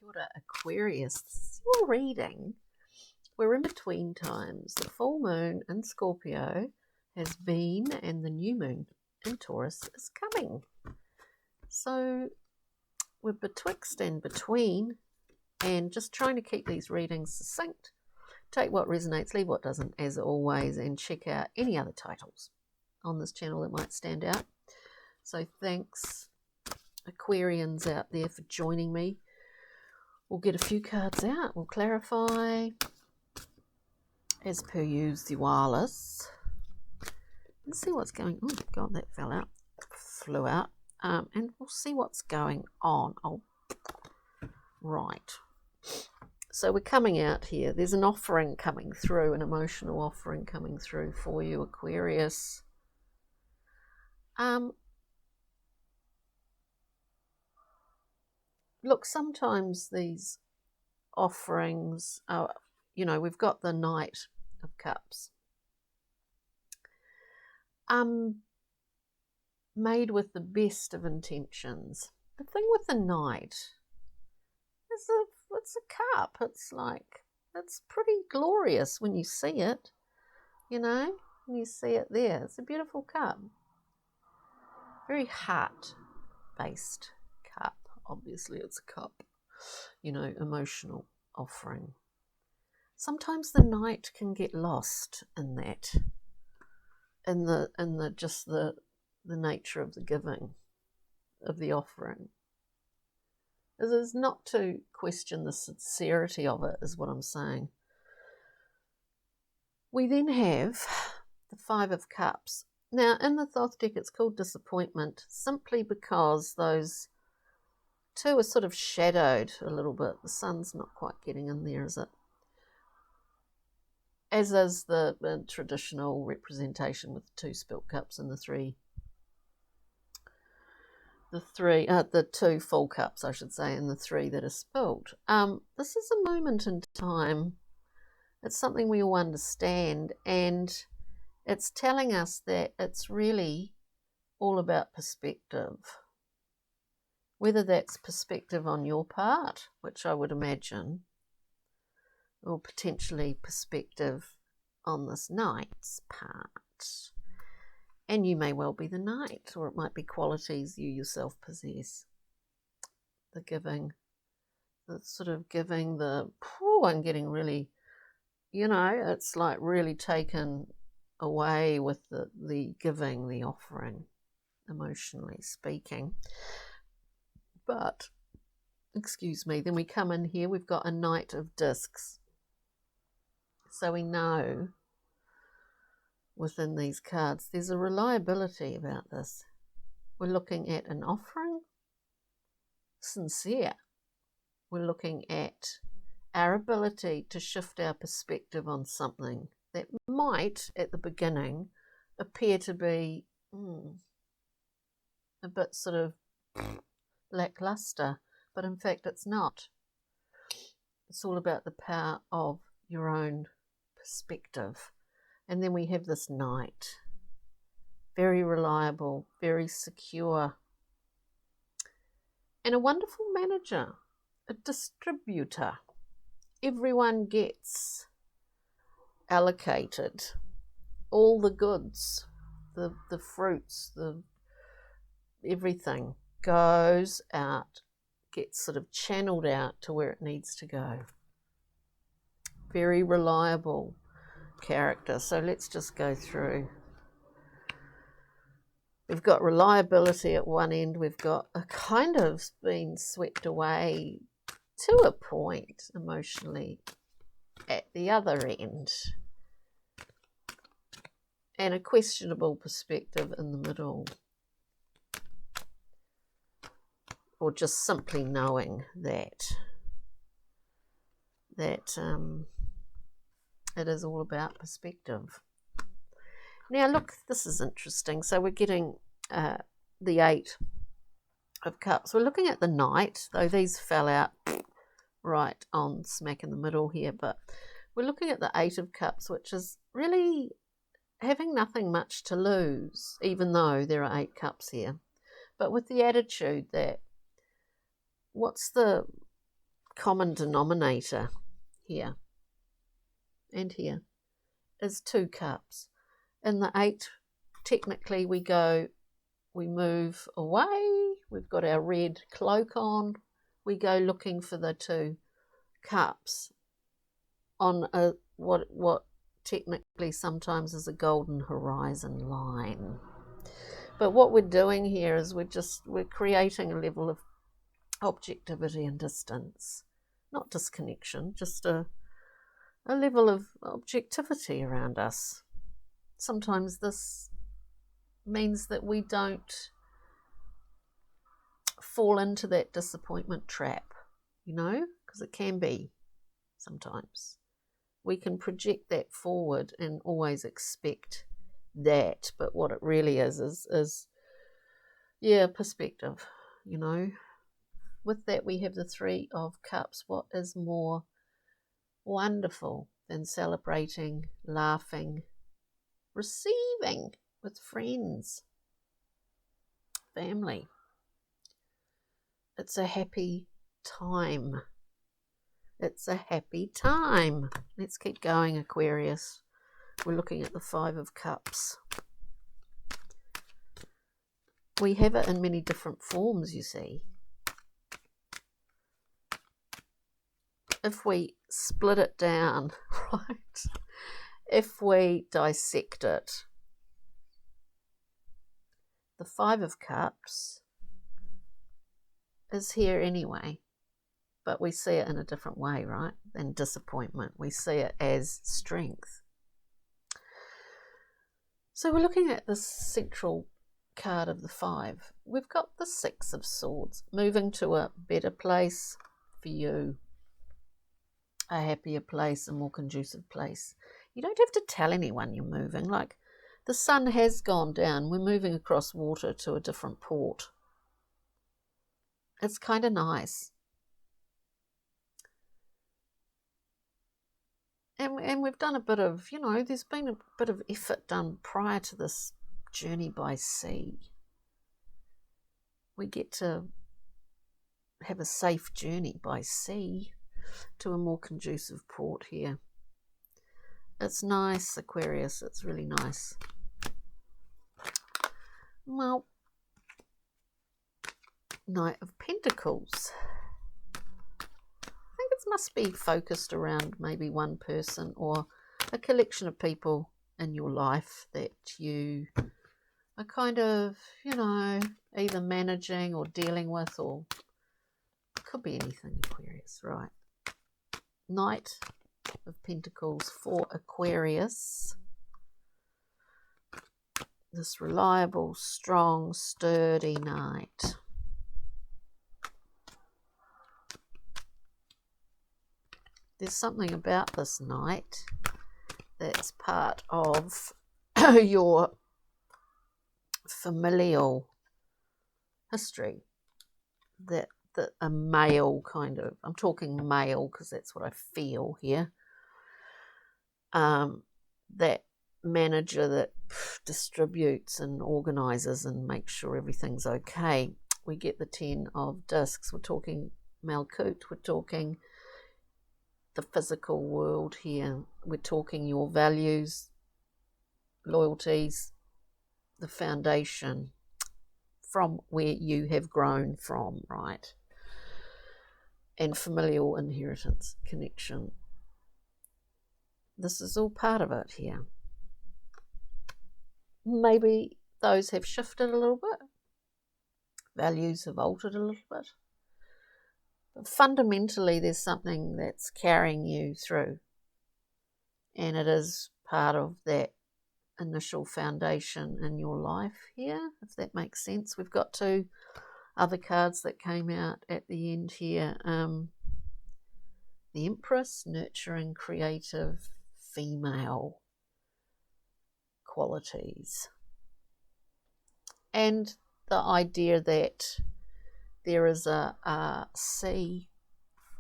Kia ora, Aquarius. This is your reading. We're in between times. The full moon in Scorpio has been and the new moon in Taurus is coming. So we're betwixt and between and just trying to keep these readings succinct. Take what resonates, leave what doesn't, as always, and check out any other titles on this channel that might stand out. So thanks, Aquarians out there, for joining me. We'll get a few cards out. We'll clarify, as per usualis. Let's see what's going on. Oh, God, that flew out. And we'll see what's going on. Oh, right. So we're coming out here. There's an offering coming through, an emotional offering coming through for you, Aquarius. Look, sometimes these offerings are, we've got the Knight of Cups. Made with the best of intentions. The thing with the Knight is it's a cup. It's pretty glorious when you see it, when you see it there. It's a beautiful cup. Very heart-based cup. Obviously, it's a cup, emotional offering. Sometimes the Knight can get lost in that, in the nature of the giving, of the offering. It is not to question the sincerity of it, is what I'm saying. We then have the Five of Cups. Now, in the Thoth deck, it's called Disappointment, simply because those two are sort of shadowed a little bit. The sun's not quite getting in there, is it? As is the traditional representation with the two spilt cups and the two full cups, I should say, and the three that are spilt. This is a moment in time. It's something we all understand, and it's telling us that it's really all about perspective. Whether that's perspective on your part, which I would imagine, or potentially perspective on this Knight's part. And you may well be the Knight, or it might be qualities you yourself possess. The giving, I'm getting really, it's like really taken away with the giving, the offering, emotionally speaking. But, excuse me, then we come in here, we've got a Knight of Discs. So we know within these cards there's a reliability about this. We're looking at an offering, sincere. We're looking at our ability to shift our perspective on something that might, at the beginning, appear to be a bit sort of lackluster, but in fact it's not. It's all about the power of your own perspective. And then we have this Knight, very reliable, very secure, and a wonderful manager, a distributor. Everyone gets allocated all the goods, the fruits, everything goes out, gets sort of channeled out to where it needs to go. Very reliable character. So let's just go through. We've got reliability at one end. We've got a kind of being swept away to a point emotionally at the other end. And a questionable perspective in the middle. Or just simply knowing that it is all about perspective. Now look, this is interesting. So we're getting the Eight of Cups. We're looking at the Knight, though these fell out right on smack in the middle here, but we're looking at the Eight of Cups, which is really having nothing much to lose, even though there are 8 cups here. But with the attitude that what's the common denominator here and here is 2 cups. In the 8, technically we move away, we've got our red cloak on, we go looking for the 2 cups on a what technically sometimes is a golden horizon line. But what we're doing here is we're creating a level of objectivity and distance, not disconnection, just a level of objectivity around us. Sometimes this means that we don't fall into that disappointment trap, because it can be sometimes. We can project that forward and always expect that, but what it really is perspective, With that we have the 3 of Cups. What is more wonderful than celebrating, laughing, receiving with friends, family? It's a happy time. It's a happy time. Let's keep going, Aquarius. We're looking at the 5 of Cups. We have it in many different forms, you see. If we split it down, right, if we dissect it, the 5 of Cups is here anyway, but we see it in a different way, right, than disappointment. We see it as strength. So we're looking at the central card of the 5. We've got the 6 of Swords, moving to a better place for you, a happier place, a more conducive place. You don't have to tell anyone you're moving. Like, the sun has gone down. We're moving across water to a different port. It's kind of nice. And we've done a bit of, there's been a bit of effort done prior to this journey by sea. We get to have a safe journey by sea to a more conducive port here. It's nice, Aquarius. It's really nice. Well, Knight of Pentacles. I think it must be focused around maybe one person or a collection of people in your life that you are kind of, either managing or dealing with, or it could be anything, Aquarius, right? Knight of Pentacles for Aquarius. This reliable, strong, sturdy knight. There's something about this knight that's part of your familial history, that a male kind of, I'm talking male because that's what I feel here, that manager that distributes and organizes and makes sure everything's okay. We get the 10 of Discs. We're talking Malkut. We're talking the physical world here. We're talking your values, loyalties, the foundation from where you have grown from, right? And familial inheritance, connection. This is all part of it here. Maybe those have shifted a little bit. Values have altered a little bit. But fundamentally, there's something that's carrying you through. And it is part of that initial foundation in your life here, if that makes sense. We've got 2 other cards that came out at the end here. The Empress, nurturing, creative, female qualities. And the idea that there is a sea,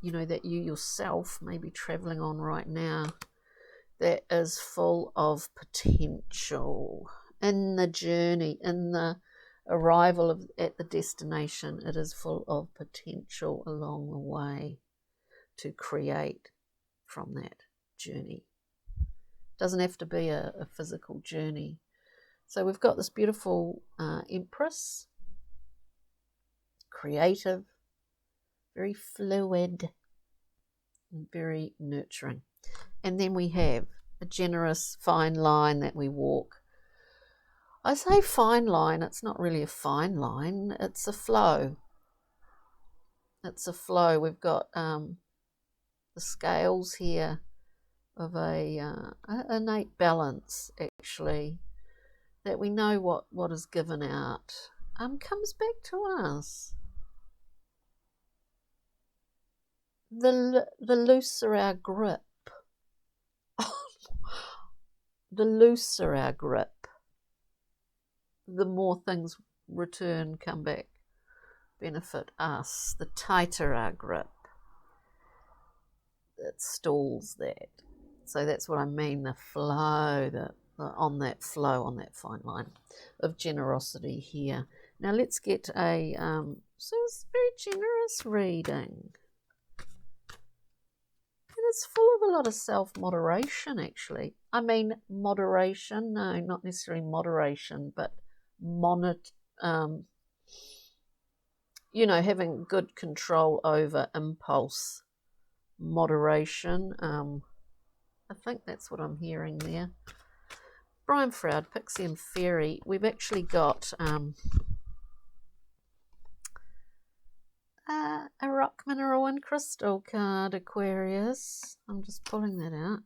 that you yourself may be traveling on right now, that is full of potential in the journey, in the arrival at the destination. It is full of potential along the way. to create from that journey. Doesn't have to be a physical journey. So we've got this beautiful Empress, creative, very fluid, and very nurturing. And then we have a generous fine line that we walk. I say fine line, it's not really a fine line, it's a flow. It's a flow. We've got the scales here of a innate balance, actually, that we know what is given out comes back to us. The looser our grip, the looser our grip, the more things come back, benefit us. The tighter our grip, it stalls that. So that's what I mean, the flow, on that fine line of generosity here. Now let's get a, so it's a very generous reading. And it's full of a lot of self-moderation, actually. I mean, moderation, no, not necessarily moderation, but you know, having good control over impulse, moderation. I think that's what I'm hearing there. Brian Froud, Pixie and Fairy. We've actually got a rock, mineral and crystal card, Aquarius. I'm just pulling that out.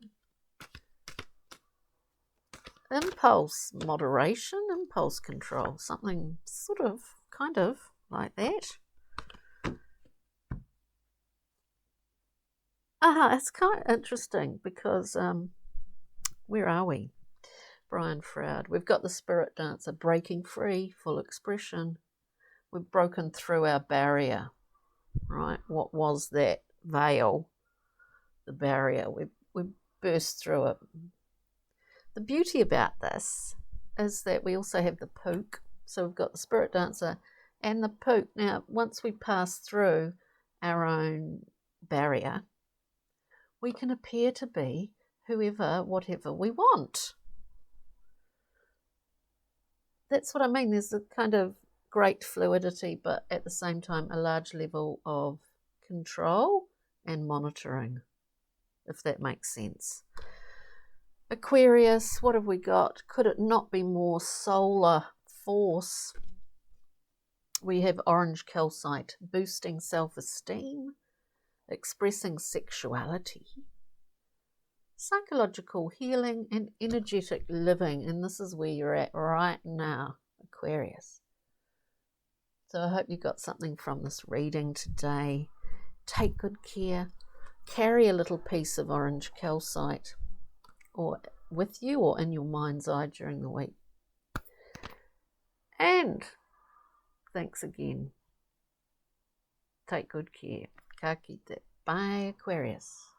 Impulse moderation, impulse control, something sort of, kind of like that. It's kind of interesting because where are we? Brian Froud. We've got the Spirit Dancer, breaking free, full expression. We've broken through our barrier, right? What was that veil? The barrier. We burst through it. The beauty about this is that we also have the Pook. So we've got the Spirit Dancer and the Pook. Now, once we pass through our own barrier, we can appear to be whoever, whatever we want. That's what I mean. There's a kind of great fluidity, but at the same time, a large level of control and monitoring, if that makes sense. Aquarius, what have we got? Could it not be more solar force? We have orange calcite, boosting self-esteem, expressing sexuality, psychological healing and energetic living. And this is where you're at right now, Aquarius. So I hope you got something from this reading today. Take good care. Carry a little piece of orange calcite or with you or in your mind's eye during the week. And thanks again. Take good care. Ka kite. Bye, Aquarius.